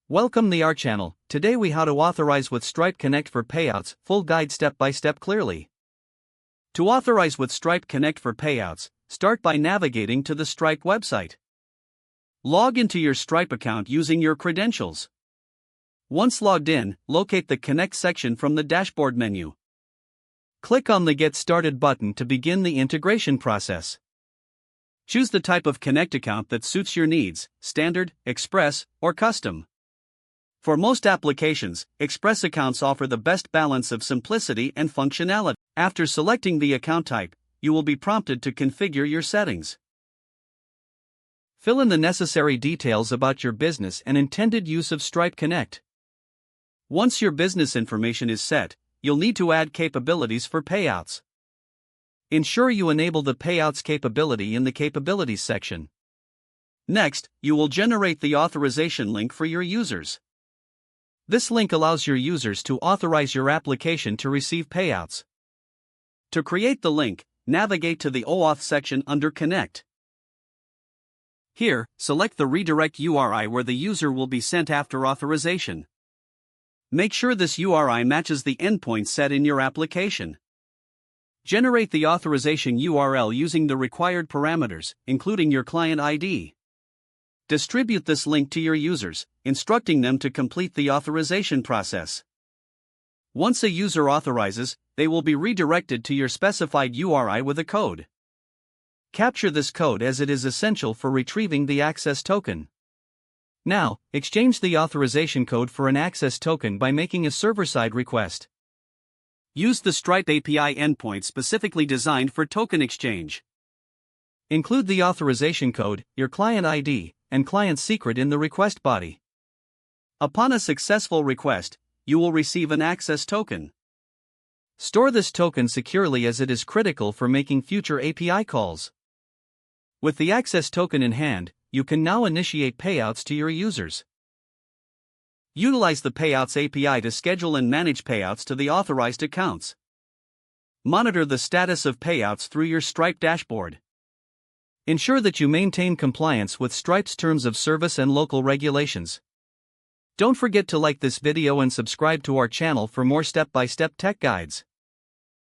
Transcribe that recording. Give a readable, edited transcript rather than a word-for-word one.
Welcome to our channel. Today we how to authorize with Stripe Connect for Payouts, full guide step by step clearly. To authorize with Stripe Connect for Payouts, start by navigating to the Stripe website. Log into your Stripe account using your credentials. Once logged in, locate the Connect section from the dashboard menu. Click on the Get Started button to begin the integration process. Choose the type of Connect account that suits your needs, standard, express, or custom. For most applications, express accounts offer the best balance of simplicity and functionality. After selecting the account type, you will be prompted to configure your settings. Fill in the necessary details about your business and intended use of Stripe Connect. Once your business information is set, you'll need to add capabilities for payouts. Ensure you enable the Payouts capability in the Capabilities section. Next, you will generate the authorization link for your users. This link allows your users to authorize your application to receive payouts. To create the link, navigate to the OAuth section under Connect. Here, select the redirect URI where the user will be sent after authorization. Make sure this URI matches the endpoint set in your application. Generate the authorization URL using the required parameters, including your client ID. Distribute this link to your users, instructing them to complete the authorization process. Once a user authorizes, they will be redirected to your specified URI with a code. Capture this code as it is essential for retrieving the access token. Now, exchange the authorization code for an access token by making a server-side request. Use the Stripe API endpoint specifically designed for token exchange. Include the authorization code, your client ID, and client secret in the request body. Upon a successful request, you will receive an access token. Store this token securely as it is critical for making future API calls. With the access token in hand, you can now initiate payouts to your users. Utilize the Payouts API to schedule and manage payouts to the authorized accounts. Monitor the status of payouts through your Stripe dashboard. Ensure that you maintain compliance with Stripe's terms of service and local regulations. Don't forget to like this video and subscribe to our channel for more step-by-step tech guides.